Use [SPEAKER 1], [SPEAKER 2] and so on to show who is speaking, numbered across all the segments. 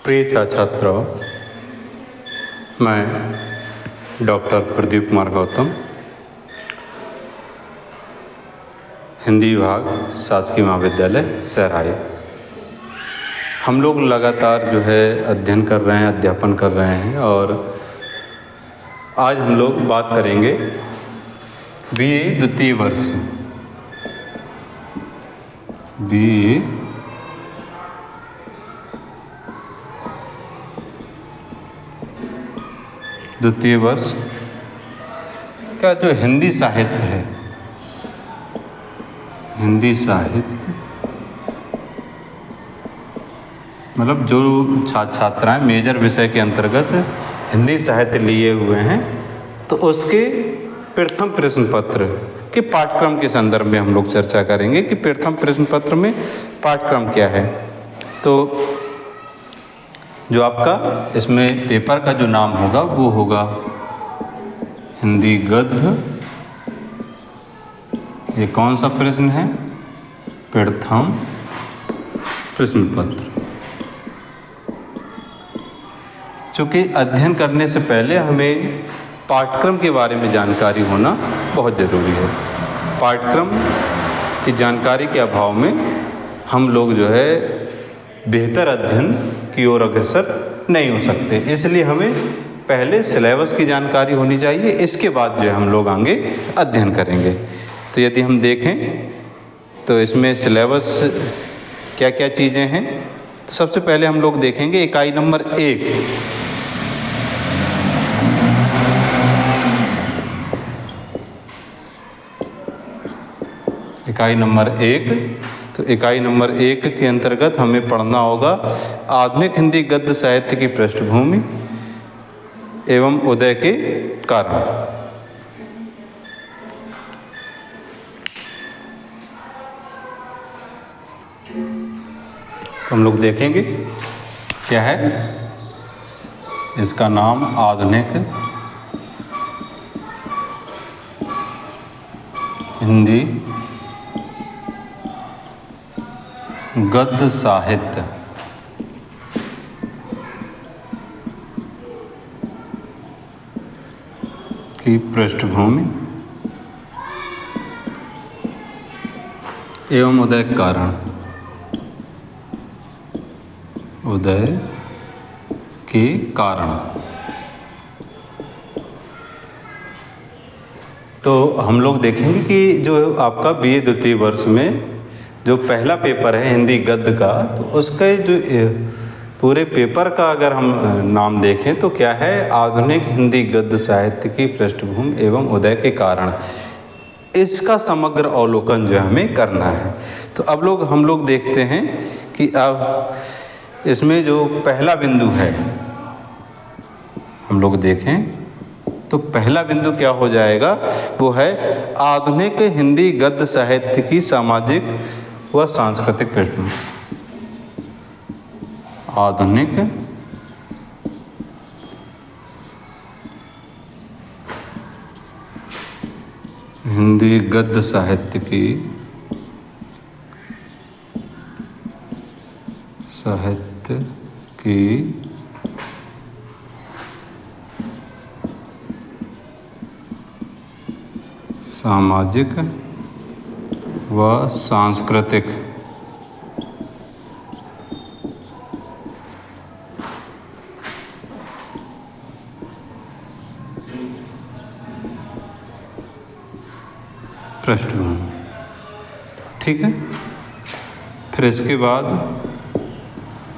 [SPEAKER 1] प्रिय छात्रों, मैं डॉक्टर प्रदीप कुमार गौतम, हिंदी विभाग शासकीय महाविद्यालय सहराई। हम लोग लगातार जो है अध्ययन कर रहे हैं, अध्यापन कर रहे हैं और आज हम लोग बात करेंगे बीए द्वितीय वर्ष बीए द्वितीय वर्ष का जो हिंदी साहित्य है, हिंदी साहित्य मतलब जो छात्राएं मेजर विषय के अंतर्गत हिंदी साहित्य लिए हुए हैं तो उसके प्रथम प्रश्न पत्र के पाठ्यक्रम के संदर्भ में हम लोग चर्चा करेंगे कि प्रथम प्रश्न पत्र में पाठ्यक्रम क्या है। तो जो आपका इसमें पेपर का जो नाम होगा वो होगा हिंदी गद्य। ये कौन सा प्रश्न है? प्रथम प्रश्न पत्र। चूँकि अध्ययन करने से पहले हमें पाठ्यक्रम के बारे में जानकारी होना बहुत ज़रूरी है। पाठ्यक्रम की जानकारी के अभाव में हम लोग जो है बेहतर अध्ययन की ओर अग्रसर नहीं हो सकते। इसलिए हमें पहले सिलेबस की जानकारी होनी चाहिए, इसके बाद जो है हम लोग आगे अध्ययन करेंगे। तो यदि हम देखें तो इसमें सिलेबस क्या क्या चीज़ें हैं, तो सबसे पहले हम लोग देखेंगे इकाई नंबर 1। इकाई नंबर 1, तो इकाई नंबर 1 के अंतर्गत हमें पढ़ना होगा आधुनिक हिंदी गद्य साहित्य की पृष्ठभूमि एवं उदय के कारण। तो हम लोग देखेंगे क्या है इसका नाम, आधुनिक हिंदी गद्य साहित्य की पृष्ठभूमि एवं उदय कारण। उदय के कारण। तो हम लोग देखेंगे कि जो आपका बीए द्वितीय वर्ष में जो पहला पेपर है हिंदी गद्य का, तो उसके जो पूरे पेपर का अगर हम नाम देखें तो क्या है, आधुनिक हिंदी गद्य साहित्य की पृष्ठभूमि एवं उदय के कारण। इसका समग्र अवलोकन जो हमें करना है। तो अब हम लोग देखते हैं कि अब इसमें जो पहला बिंदु है हम लोग देखें तो पहला बिंदु क्या हो जाएगा, वो है आधुनिक हिंदी गद्य साहित्य की सामाजिक व सांस्कृतिक पृष्ठभूमि। आधुनिक हिंदी गद्य साहित्य की सामाजिक व सांस्कृतिक पृष्ठभूमि। ठीक है। फिर इसके बाद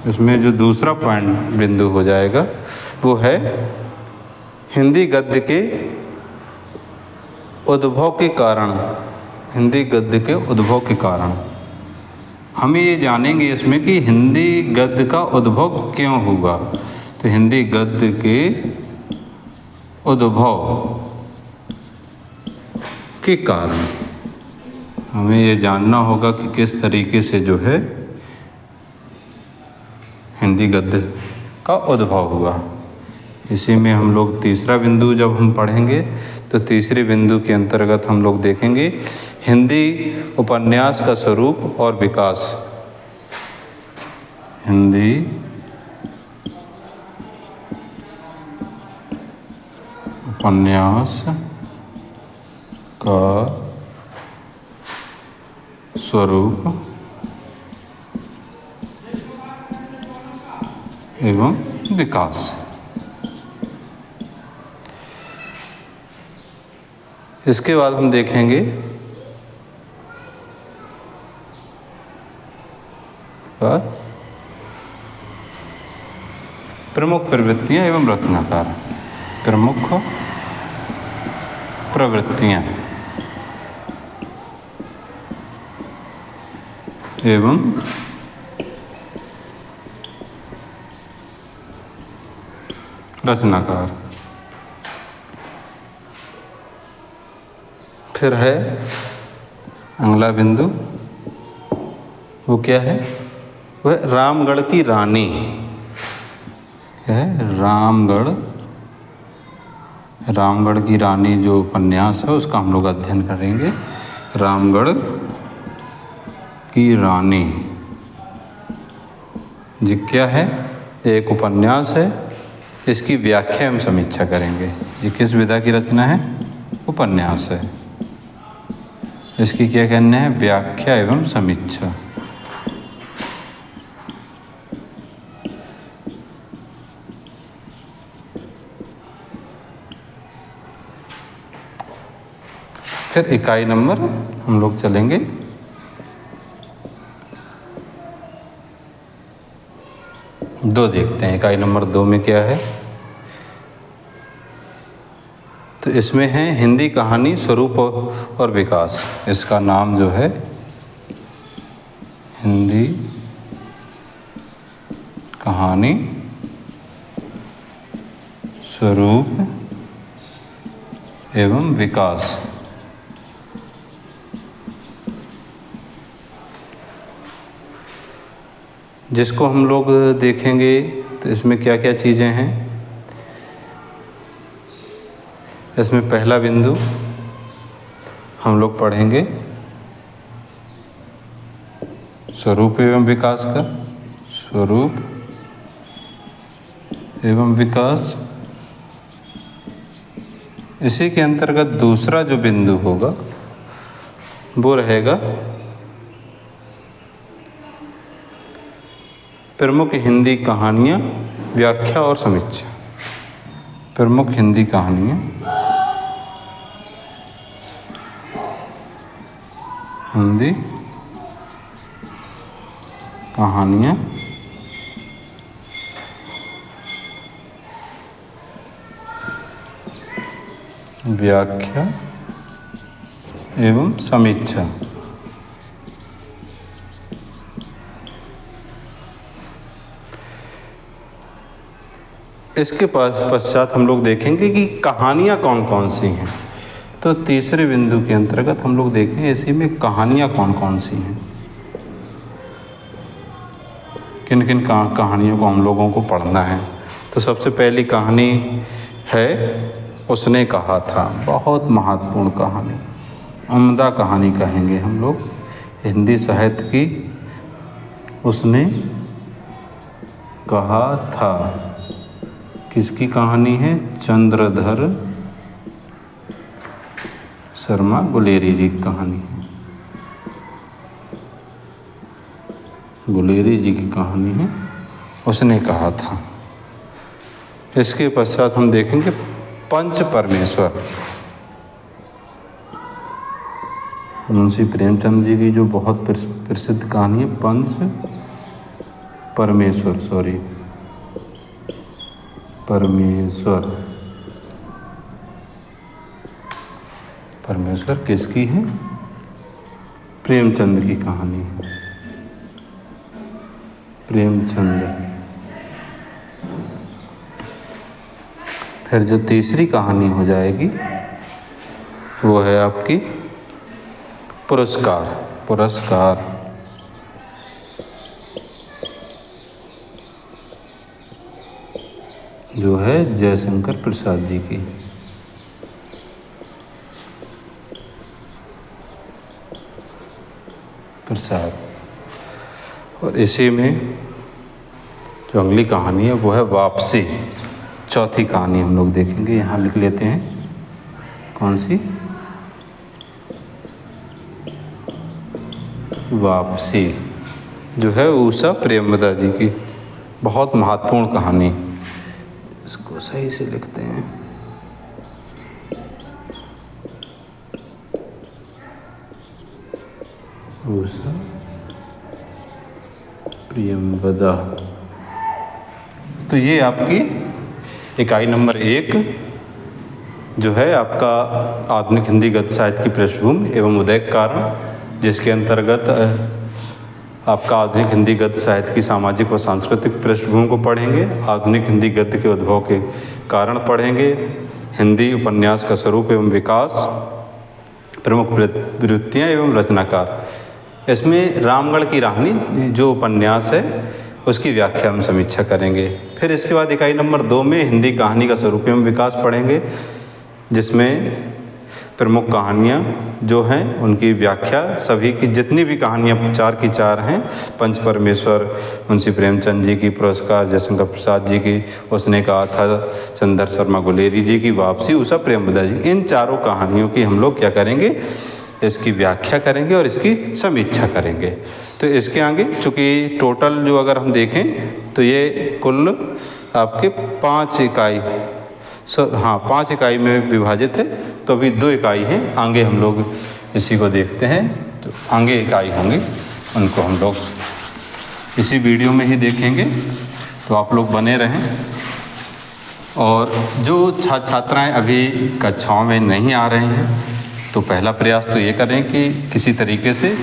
[SPEAKER 1] इसमें जो दूसरा पॉइंट बिंदु हो जाएगा वो है हिंदी गद्य के उद्भव के कारण। हिंदी गद्य के उद्भव के कारण हमें ये जानेंगे इसमें कि हिंदी गद्य का उद्भव क्यों हुआ। तो हिंदी गद्य के उद्भव के कारण हमें ये जानना होगा कि किस तरीके से जो है हिंदी गद्य का उद्भव हुआ। इसी में हम लोग तीसरा बिंदु जब हम पढ़ेंगे तो तीसरे बिंदु के अंतर्गत हम लोग देखेंगे हिंदी उपन्यास का स्वरूप और विकास। हिंदी उपन्यास का स्वरूप एवं विकास। इसके बाद हम देखेंगे प्रमुख प्रवृत्तियां एवं रचनाकार। प्रमुख प्रवृत्तियां एवं रचनाकार। फिर है अगला बिंदु, वो क्या है? वह रामगढ़ की रानी है। रामगढ़ की रानी जो उपन्यास है उसका हम लोग अध्ययन करेंगे। रामगढ़ की रानी जी क्या है? एक उपन्यास है। इसकी व्याख्या एवं समीक्षा करेंगे। ये किस विधा की रचना है? उपन्यास है। इसकी क्या कहना है? व्याख्या एवं समीक्षा। फिर इकाई नंबर हम लोग चलेंगे 2 देखते हैं। इकाई नंबर 2 में क्या है? तो इसमें है हिंदी कहानी स्वरूप और विकास। इसका नाम जो है हिंदी कहानी स्वरूप एवं विकास। जिसको हम लोग देखेंगे तो इसमें क्या क्या चीज़ें हैं। इसमें पहला बिंदु हम लोग पढ़ेंगे स्वरूप एवं विकास का। स्वरूप एवं विकास। इसी के अंतर्गत दूसरा जो बिंदु होगा वो रहेगा प्रमुख हिंदी कहानियाँ, व्याख्या और समीक्षा। प्रमुख हिंदी कहानियाँ, हिंदी कहानियाँ, व्याख्या एवं समीक्षा। इसके पश्चात हम लोग देखेंगे कि कहानियाँ कौन कौन सी हैं। तो तीसरे बिंदु के अंतर्गत हम लोग देखें इसी में कहानियाँ कौन कौन सी हैं, किन किन कहानियों को हम लोगों को पढ़ना है। तो सबसे पहली कहानी है उसने कहा था। बहुत महत्वपूर्ण कहानी, उम्दा कहानी कहेंगे हम लोग हिंदी साहित्य की। उसने कहा था किसकी कहानी है? चंद्रधर शर्मा गुलेरी जी की कहानी है। गुलेरी जी की कहानी है उसने कहा था। इसके पश्चात हम देखेंगे पंच परमेश्वर। मुंशी प्रेमचंद जी की जो बहुत प्रसिद्ध कहानी है पंच परमेश्वर। परमेश्वर किसकी है? प्रेमचंद की कहानी है। प्रेमचंद। फिर जो तीसरी कहानी हो जाएगी वो है आपकी पुरस्कार। जो है जयशंकर प्रसाद जी की। और इसी में जो अगली कहानी है वो है वापसी। चौथी कहानी हम लोग देखेंगे। यहाँ लिख लेते हैं, कौन सी? वापसी, जो है उषा प्रेमवदा जी की बहुत महत्वपूर्ण कहानी। इसको सही से लिखते हैं, उषा प्रेमवदा। तो ये आपकी इकाई नंबर 1 जो है आपका आधुनिक हिंदी गद्य साहित्य की पृष्ठभूमि एवं उदय कारण, जिसके अंतर्गत आपका आधुनिक हिंदी गद्य साहित्य की सामाजिक व सांस्कृतिक पृष्ठभूमि को पढ़ेंगे, आधुनिक हिंदी गद्य के उद्भव के कारण पढ़ेंगे, हिंदी उपन्यास का स्वरूप एवं विकास, प्रमुख प्रवृत्तियाँ एवं रचनाकार। इसमें रामगढ़ की राहनी जो उपन्यास है उसकी व्याख्या हम समीक्षा करेंगे। फिर इसके बाद इकाई नंबर 2 में हिंदी कहानी का स्वरूप एवं विकास पढ़ेंगे, जिसमें प्रमुख कहानियाँ जो हैं उनकी व्याख्या, सभी की जितनी भी कहानियाँ 4 की 4 हैं, पंच परमेश्वर, मुंशी प्रेमचंद जी की पुरस्कार, जयशंकर प्रसाद जी की उसने कहा था, चंद्र शर्मा गुलेरी जी की वापसी, उषा प्रेमवदा जी, इन चारों कहानियों की हम लोग क्या करेंगे, इसकी व्याख्या करेंगे और इसकी समीक्षा करेंगे। तो इसके आगे चूँकि टोटल जो अगर हम देखें तो ये कुल आपके 5 इकाई 5 इकाई में विभाजित है। तो अभी 2 इकाई हैं, आगे हम लोग इसी को देखते हैं। तो आगे इकाई होंगी, उनको हम लोग इसी वीडियो में ही देखेंगे। तो आप लोग बने रहें। और जो छात्राएं अभी कक्षाओं में नहीं आ रहे हैं, तो पहला प्रयास तो ये करें कि किसी तरीके से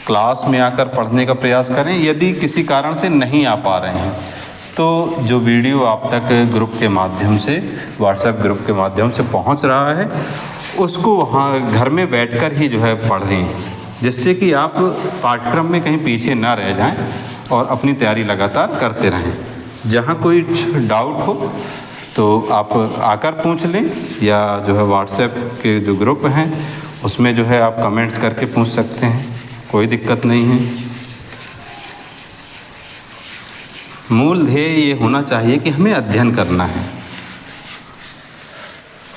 [SPEAKER 1] क्लास में आकर पढ़ने का प्रयास करें। यदि किसी कारण से नहीं आ पा रहे हैं तो जो वीडियो आप तक ग्रुप के माध्यम से, व्हाट्सएप ग्रुप के माध्यम से पहुंच रहा है, उसको वहाँ घर में बैठकर ही जो है पढ़ें, जिससे कि आप पाठ्यक्रम में कहीं पीछे ना रह जाएं और अपनी तैयारी लगातार करते रहें। जहाँ कोई डाउट हो तो आप आकर पूछ लें, या जो है व्हाट्सएप के जो ग्रुप हैं उसमें जो है आप कमेंट्स करके पूछ सकते हैं, कोई दिक्कत नहीं है। मूल ध्येय ये होना चाहिए कि हमें अध्ययन करना है,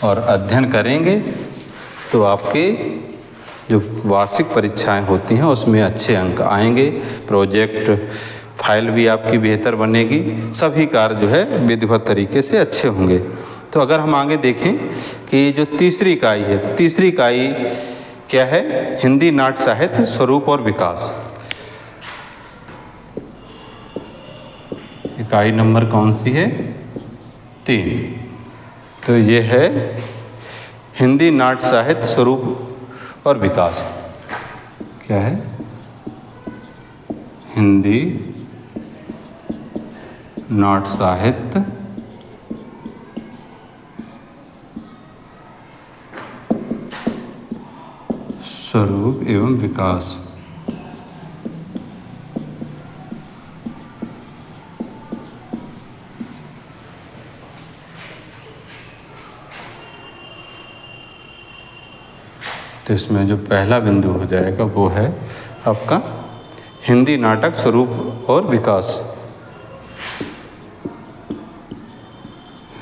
[SPEAKER 1] और अध्ययन करेंगे तो आपके जो वार्षिक परीक्षाएं होती हैं उसमें अच्छे अंक आएंगे, प्रोजेक्ट फाइल भी आपकी बेहतर बनेगी, सभी कार्य जो है विधिवत तरीके से अच्छे होंगे। तो अगर हम आगे देखें कि जो तीसरी इकाई है, तो तीसरी इकाई क्या है? हिंदी नाट्य साहित्य स्वरूप और विकास। इकाई नंबर कौन सी है? 3। तो ये है हिंदी नाट्य साहित्य स्वरूप और विकास। क्या है? हिंदी नाट्य साहित्य स्वरूप एवं विकास। तो इसमें जो पहला बिंदु हो जाएगा वो है आपका हिंदी नाटक स्वरूप और विकास।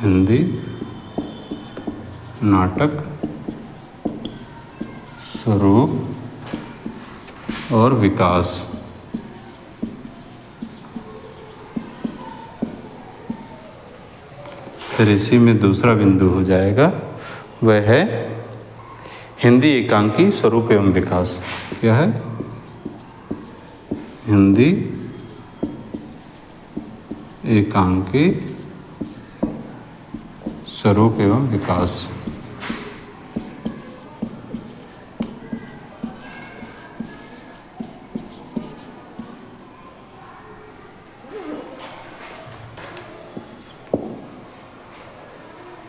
[SPEAKER 1] हिंदी नाटक स्वरूप और विकास। फिर इसी में दूसरा बिंदु हो जाएगा, वह है हिंदी एकांकी स्वरूप एवं विकास। क्या है? हिंदी एकांकी स्वरूप एवं विकास।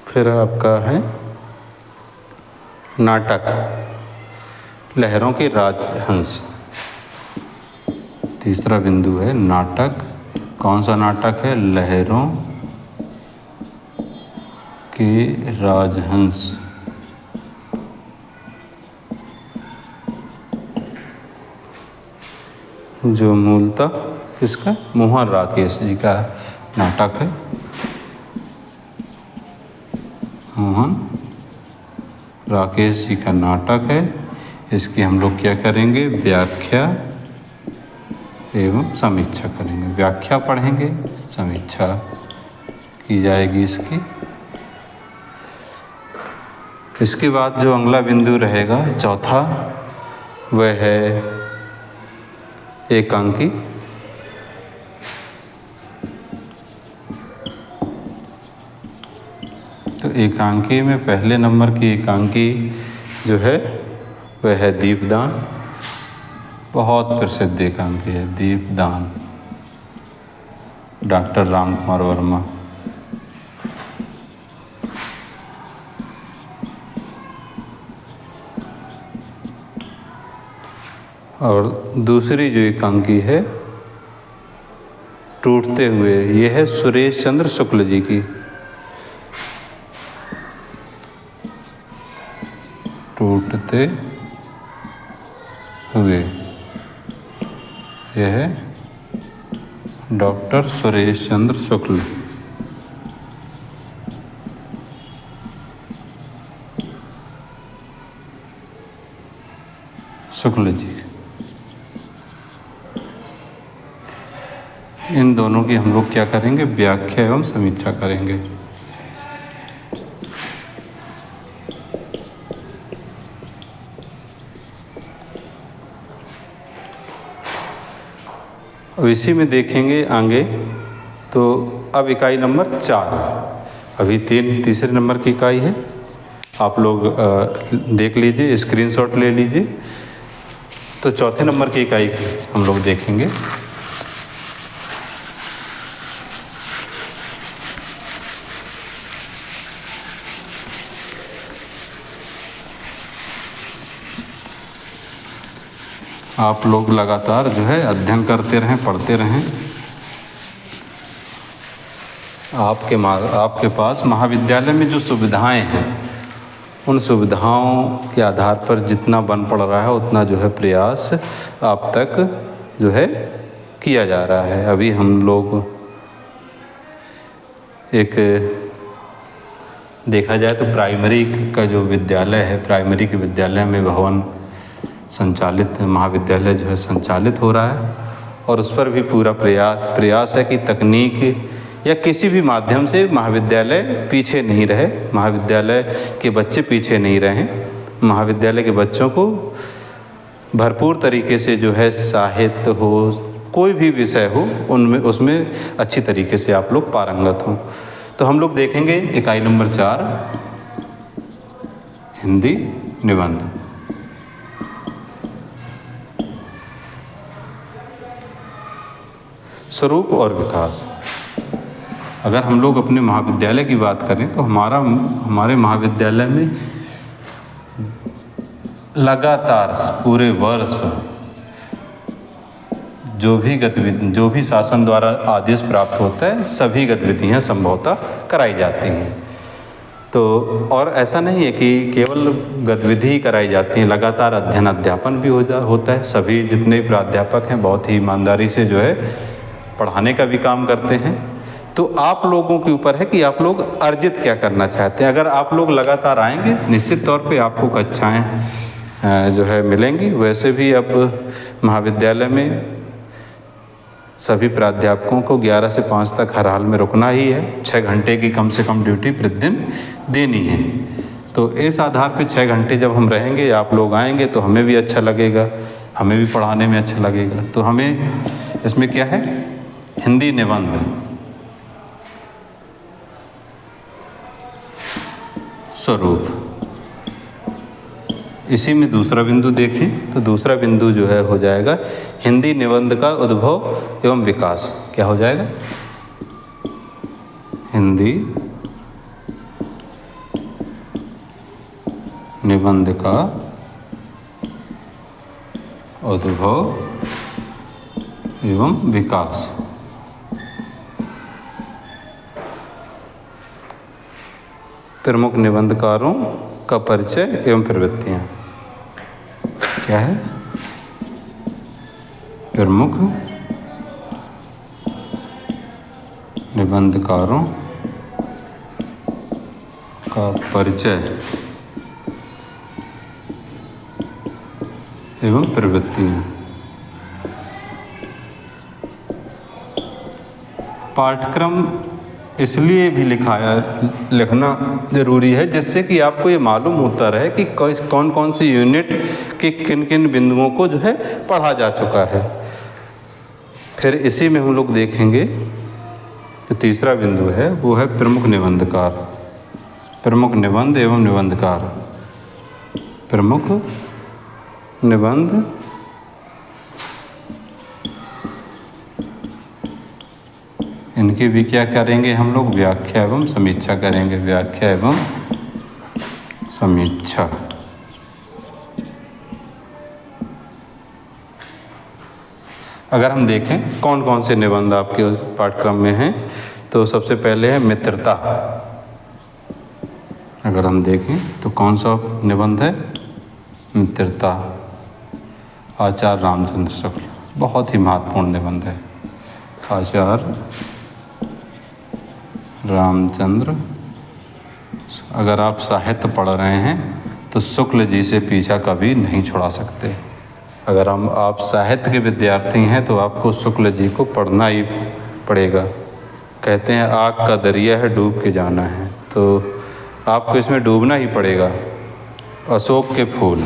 [SPEAKER 1] फिर आपका है नाटक लहरों के राजहंस। तीसरा बिंदु है नाटक। कौन सा नाटक है? लहरों के राजहंस। जो मूलतः इसका मोहन राकेश जी का नाटक है। मोहन राकेश जी का नाटक है। इसकी हम लोग क्या करेंगे, व्याख्या एवं समीक्षा करेंगे। व्याख्या पढ़ेंगे, समीक्षा की जाएगी इसकी। इसके बाद जो अगला बिंदु रहेगा चौथा, वह है एकांकी। तो एकांकी में पहले नंबर की एकांकी जो है वह है दीपदान। बहुत प्रसिद्ध एकांकी है दीपदान, डॉक्टर राम कुमार वर्मा। और दूसरी जो एकांकी है टूटते हुए, ये है सुरेश चंद्र शुक्ल जी की। टूटते हुए, यह है डॉक्टर सुरेश चंद्र शुक्ल। शुक्ल जी, इन दोनों की हम लोग क्या करेंगे, व्याख्या एवं समीक्षा करेंगे। अब इसी में देखेंगे आगे। तो अब इकाई नंबर 4, अभी तीसरे नंबर की इकाई है। आप लोग देख लीजिए, स्क्रीनशॉट ले लीजिए। तो चौथे नंबर की इकाई हम लोग देखेंगे। आप लोग लगातार जो है अध्ययन करते रहें, पढ़ते रहें। आपके पास महाविद्यालय में जो सुविधाएं हैं, उन सुविधाओं के आधार पर जितना बन पड़ रहा है उतना जो है प्रयास आप तक जो है किया जा रहा है। अभी हम लोग एक देखा जाए तो प्राइमरी का जो विद्यालय है, प्राइमरी के विद्यालय में भवन संचालित, महाविद्यालय जो है संचालित हो रहा है। और उस पर भी पूरा प्रयास है कि तकनीक या किसी भी माध्यम से महाविद्यालय पीछे नहीं रहे, महाविद्यालय के बच्चे पीछे नहीं रहें। महाविद्यालय के बच्चों को भरपूर तरीके से जो है साहित्य हो, कोई भी विषय हो, उसमें अच्छी तरीके से आप लोग पारंगत हों। तो हम लोग देखेंगे इकाई नंबर 4, हिंदी निबंध। स्वरूप और विकास। अगर हम लोग अपने महाविद्यालय की बात करें तो हमारे महाविद्यालय में लगातार पूरे वर्ष जो भी शासन द्वारा आदेश प्राप्त होता है, सभी गतिविधियां संभवतः कराई जाती हैं। तो और ऐसा नहीं है कि केवल गतिविधि ही कराई जाती हैं, लगातार अध्ययन अध्यापन भी होता है। सभी जितने भी प्राध्यापक हैं बहुत ही ईमानदारी से जो है पढ़ाने का भी काम करते हैं। तो आप लोगों के ऊपर है कि आप लोग अर्जित क्या करना चाहते हैं। अगर आप लोग लगातार आएंगे, निश्चित तौर पे आपको कक्षाएं जो है मिलेंगी। वैसे भी अब महाविद्यालय में सभी प्राध्यापकों को 11 से 5 तक हर हाल में रुकना ही है। 6 घंटे की कम से कम ड्यूटी प्रतिदिन देनी है। तो इस आधार पे 6 घंटे जब हम रहेंगे, आप लोग आएंगे, तो हमें भी अच्छा लगेगा, हमें भी पढ़ाने में अच्छा लगेगा। तो हमें इसमें क्या है, हिंदी निबंध, स्वरूप। इसी में दूसरा बिंदु देखें तो दूसरा बिंदु जो है हो जाएगा हिंदी निबंध का उद्भव एवं विकास। क्या हो जाएगा, हिंदी निबंध का उद्भव एवं विकास। प्रमुख निबंधकारों का परिचय एवं प्रवृत्तियाँ। क्या है, प्रमुख निबंधकारों का परिचय एवं प्रवृत्तियाँ। पाठ्यक्रम इसलिए भी लिखना ज़रूरी है जिससे कि आपको ये मालूम होता रहे कि कौन कौन सी यूनिट के किन किन बिंदुओं को जो है पढ़ा जा चुका है। फिर इसी में हम लोग देखेंगे जो तीसरा बिंदु है वो है प्रमुख निबंधकार, प्रमुख निबंध एवं निबंधकार। प्रमुख निबंध इनकी भी क्या करेंगे हम लोग, व्याख्या एवं समीक्षा करेंगे, व्याख्या एवं समीक्षा। अगर हम देखें कौन कौन से निबंध आपके पाठ्यक्रम में हैं तो सबसे पहले है मित्रता। अगर हम देखें तो कौन सा निबंध है, मित्रता। आचार्य रामचंद्र शुक्ल, बहुत ही महत्वपूर्ण निबंध है। आचार्य रामचंद्र, अगर आप साहित्य पढ़ रहे हैं तो शुक्ल जी से पीछा कभी नहीं छुड़ा सकते। अगर आप साहित्य के विद्यार्थी हैं तो आपको शुक्ल जी को पढ़ना ही पड़ेगा। कहते हैं आग का दरिया है डूब के जाना है, तो आपको इसमें डूबना ही पड़ेगा। अशोक के फूल,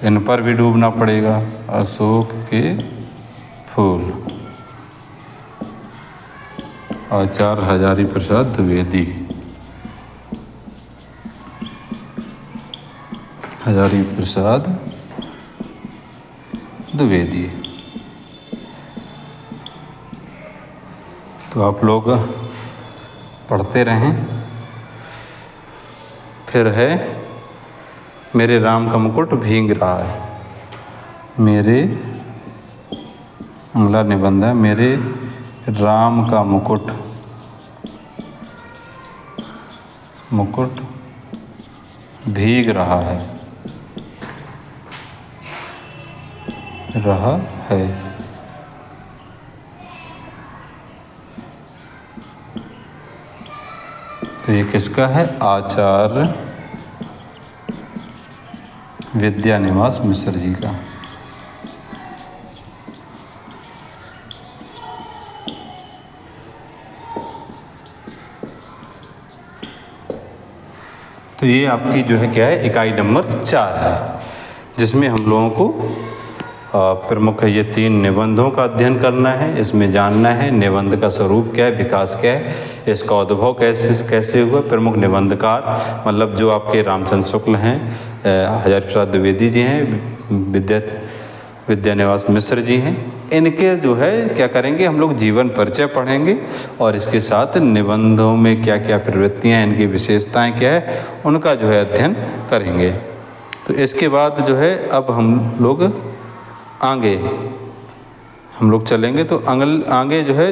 [SPEAKER 1] इन पर भी डूबना पड़ेगा। अशोक के फूल, आचार्य हजारी प्रसाद द्विवेदी, हजारी प्रसाद द्विवेदी। तो आप लोग पढ़ते रहें। फिर है मेरे राम का मुकुट भींग रहा है। मेरे, अगला निबंध है मेरे राम का मुकुट, मुकुट भीग रहा है, रहा है। तो ये किसका है, आचार्य विद्यानिवास मिश्र जी का। तो ये आपकी जो है क्या है, इकाई नंबर 4 है, जिसमें हम लोगों को प्रमुख ये 3 निबंधों का अध्ययन करना है। इसमें जानना है निबंध का स्वरूप क्या है, विकास क्या है, इसका उद्भव कैसे हुआ। प्रमुख निबंधकार मतलब जो आपके रामचंद्र शुक्ल हैं, हजारी प्रसाद द्विवेदी जी हैं, विद्यानिवास मिश्र जी हैं, इनके जो है क्या करेंगे हम लोग, जीवन परिचय पढ़ेंगे और इसके साथ निबंधों में क्या क्या प्रवृत्तियाँ, इनकी विशेषताएं क्या है, उनका जो है अध्ययन करेंगे। तो इसके बाद जो है अब हम लोग आगे हम लोग चलेंगे। तो आगे जो है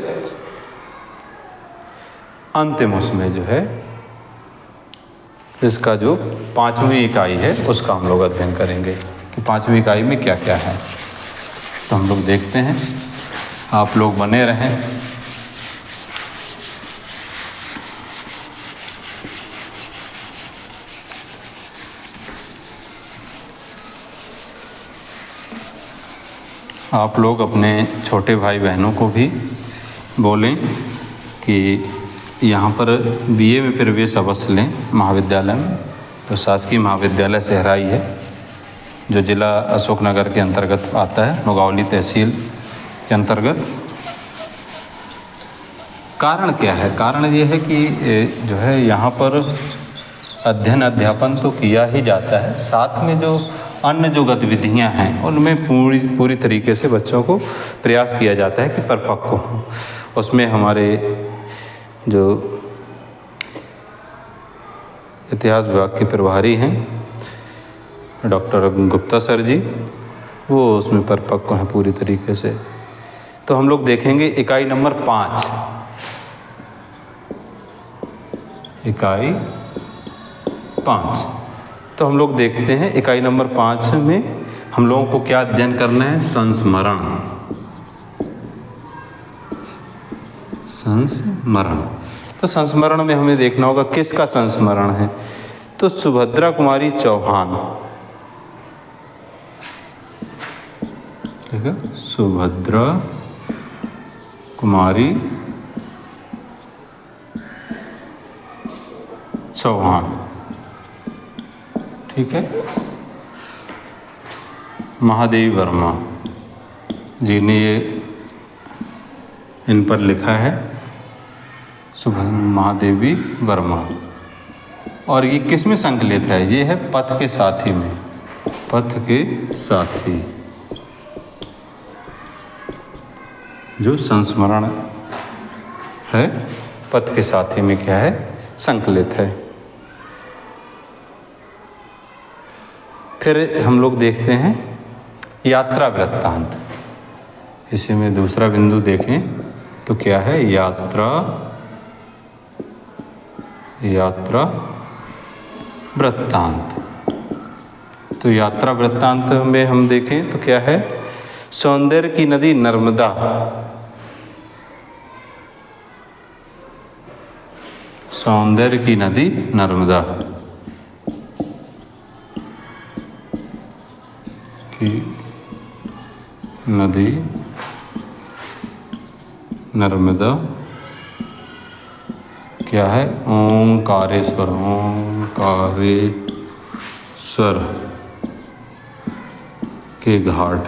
[SPEAKER 1] अंतिम उसमें जो है इसका जो 5वीं इकाई है उसका हम लोग अध्ययन करेंगे कि 5वीं इकाई में क्या क्या है। तो हम लोग देखते हैं, आप लोग बने रहें। आप लोग अपने छोटे भाई बहनों को भी बोलें कि यहाँ पर बीए में प्रवेश अवश्य लें महाविद्यालय में, जो शासकीय महाविद्यालय सहराई है, जो जिला अशोकनगर के अंतर्गत आता है, नौगावली तहसील के अंतर्गत। कारण क्या है, कारण ये है कि जो है यहाँ पर अध्ययन अध्यापन तो किया ही जाता है, साथ में जो अन्य जो गतिविधियाँ हैं उनमें पूरी तरीके से बच्चों को प्रयास किया जाता है कि परिपक्व हों। उसमें हमारे जो इतिहास विभाग के प्रभारी हैं डॉक्टर गुप्ता सर जी, वो उसमें परिपक्व हैं पूरी तरीके से। तो हम लोग देखेंगे इकाई नंबर 5, इकाई 5। तो हम लोग देखते हैं इकाई नंबर 5 में हम लोगों को क्या अध्ययन करना है, संस्मरण। संस्मरण। तो संस्मरण में हमें देखना होगा किसका संस्मरण है, तो सुभद्रा कुमारी चौहान, ठीक है, सुभद्रा कुमारी चौहान, ठीक है। महादेवी वर्मा जी ने ये इन पर लिखा है, महादेवी वर्मा। और ये किस में संकलित है, ये है पथ के साथी में, पथ के साथी जो संस्मरण है, पथ के साथी में क्या है, संकलित है। फिर हम लोग देखते हैं यात्रा वृत्तांत। इसी में दूसरा बिंदु देखें तो क्या है, यात्रा वृत्तांत। तो यात्रा वृत्तांत में हम देखें तो क्या है, सौंदर्य की नदी नर्मदा, सौंदर्य की नदी नर्मदा की नदी नर्मदा क्या है, ओंकारेश्वर, ओंकारेश्वर के घाट।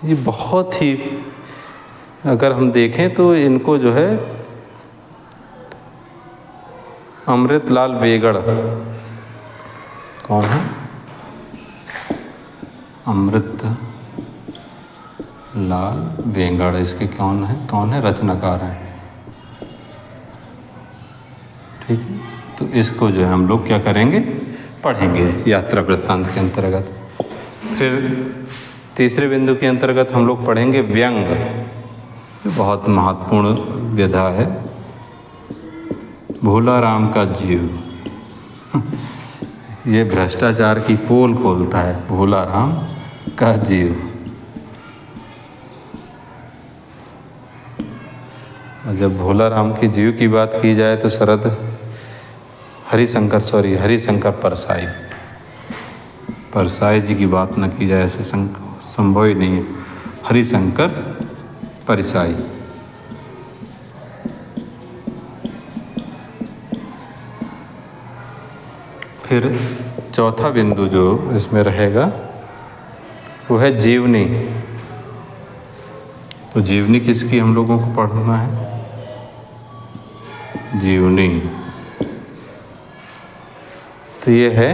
[SPEAKER 1] ये बहुत ही, अगर हम देखें तो इनको जो है अमृतलाल वेगड़, कौन है, अमृतलाल वेगड़, इसके कौन है, रचनाकार हैं, ठीक है। तो इसको जो है हम लोग क्या करेंगे, पढ़ेंगे यात्रा वृत्तांत के अंतर्गत। फिर तीसरे बिंदु के अंतर्गत हम लोग पढ़ेंगे व्यंग, बहुत महत्वपूर्ण विधा है, भोला राम का जीव। ये भ्रष्टाचार की पोल खोलता है, भोला राम का जीव। और जब भोला राम की जीव की बात की जाए तो हरिशंकर परसाई जी की बात न की जाए, ऐसे संभव ही नहीं है। हरिशंकर परसाई। फिर चौथा बिंदु जो इसमें रहेगा वो है जीवनी। तो जीवनी किसकी हम लोगों को पढ़ना है, जीवनी। तो ये है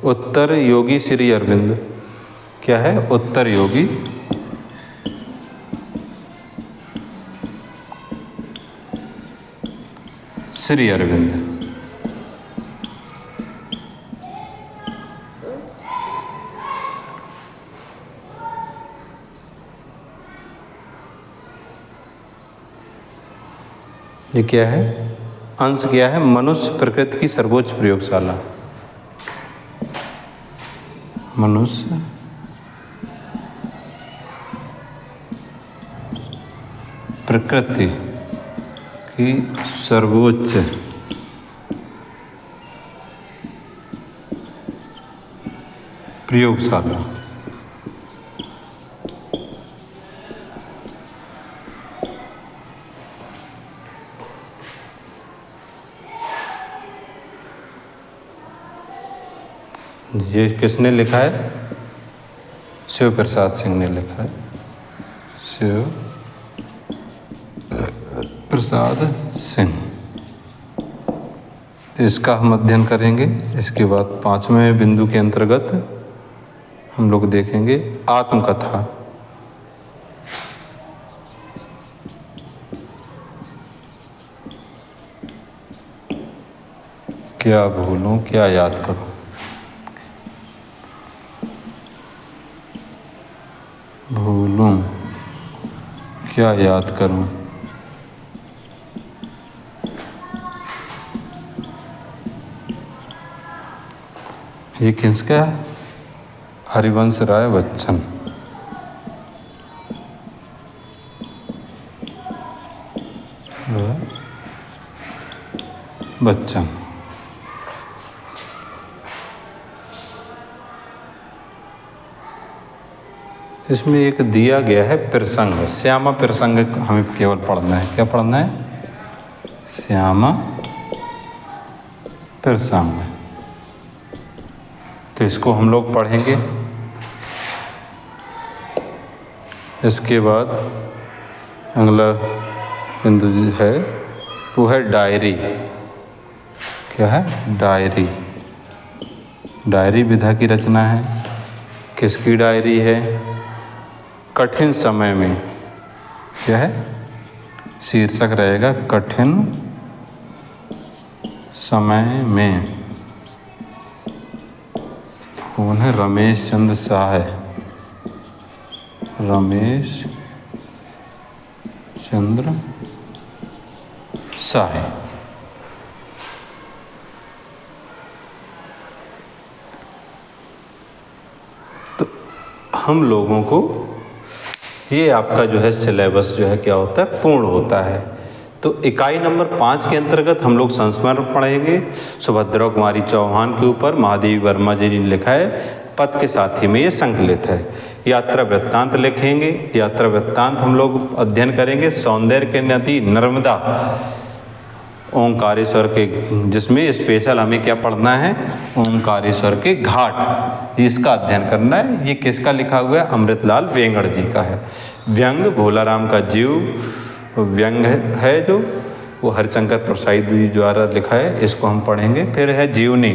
[SPEAKER 1] उत्तर योगी श्री अरविंद। क्या है, उत्तर योगी श्री अरविंद। ये क्या है, अंश क्या है, मनुष्य प्रकृति की सर्वोच्च प्रयोगशाला। मनुष्य प्रकृति की सर्वोच्च प्रयोगशाला। ये किसने लिखा है, शिव प्रसाद सिंह ने लिखा है, शिव प्रसाद सिंह। तो इसका हम अध्ययन करेंगे। इसके बाद पांचवें बिंदु के अंतर्गत हम लोग देखेंगे आत्मकथा। क्या भूलूं क्या याद करूं, भूलूं क्या याद करूं। ये किसका है, हरिवंश राय बच्चन। बच्चन। इसमें एक दिया गया है प्रसंग, श्यामा प्रसंग हमें केवल पढ़ना है। क्या पढ़ना है? श्यामा प्रसंग। तो इसको हम लोग पढ़ेंगे। इसके बाद अगला बिंदु है वो है डायरी। क्या है? डायरी। डायरी विधा की रचना है। किसकी डायरी है? कठिन समय में। क्या है? शीर्षक रहेगा कठिन समय में। कौन है? रमेश चंद्र शाह है। रमेश चंद्र शाह। तो हम लोगों को ये आपका जो है सिलेबस जो है क्या होता है? पूर्ण होता है। तो इकाई नंबर 5 के अंतर्गत हम लोग संस्मरण पढ़ेंगे। सुभद्रा कुमारी चौहान के ऊपर महादेवी वर्मा जी ने लिखा है, पथ के साथी में ये संकलित है। यात्रा वृत्तांत लिखेंगे। यात्रा वृत्तांत हम लोग अध्ययन करेंगे। सौंदर्य के नदी नर्मदा, ओंकारेश्वर के, जिसमें स्पेशल हमें क्या पढ़ना है? ओंकारेश्वर के घाट, इसका अध्ययन करना है। ये किसका लिखा हुआ है? अमृतलाल वेंगड़ जी का है। व्यंग भोलाराम का जीव व्यंग है जो वो हरिशंकर प्रसाद जी द्वारा लिखा है, इसको हम पढ़ेंगे। फिर है जीवनी।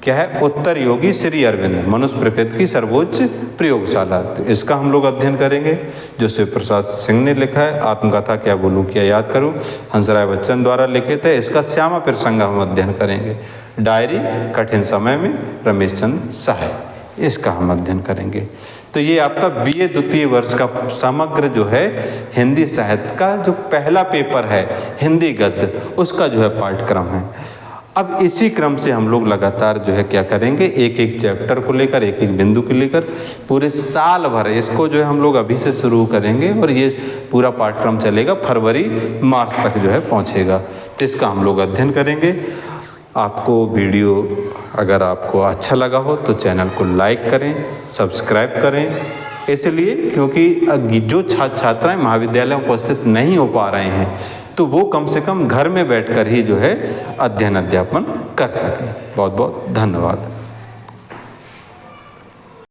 [SPEAKER 1] क्या है? उत्तर योगी श्री अरविंद, मनुष्य प्रकृति की सर्वोच्च प्रयोगशाला। तो इसका हम लोग अध्ययन करेंगे, जो शिव प्रसाद सिंह ने लिखा है। आत्मकथा क्या बोलूँ क्या याद करूँ, हंसराय बच्चन द्वारा लिखित है। इसका श्यामा प्रसंग हम अध्ययन करेंगे। डायरी कठिन समय में, रमेश चंद्र शाह, इसका हम अध्ययन करेंगे। तो ये आपका बीए द्वितीय वर्ष का समग्र जो है हिंदी साहित्य का जो पहला पेपर है हिंदी गद्य, उसका जो है पाठ्यक्रम है। अब इसी क्रम से हम लोग लगातार जो है क्या करेंगे, एक एक चैप्टर को लेकर, एक एक बिंदु को लेकर पूरे साल भर इसको जो है हम लोग अभी से शुरू करेंगे और ये पूरा पाठ्यक्रम चलेगा, फरवरी मार्च तक जो है पहुंचेगा। तो इसका हम लोग अध्ययन करेंगे। आपको वीडियो अगर आपको अच्छा लगा हो तो चैनल को लाइक करें, सब्सक्राइब करें, इसलिए क्योंकि जो छात्र छात्राएँ महाविद्यालय में उपस्थित नहीं हो पा रहे हैं तो वो कम से कम घर में बैठकर ही जो है अध्ययन अध्यापन कर सकें। बहुत बहुत धन्यवाद।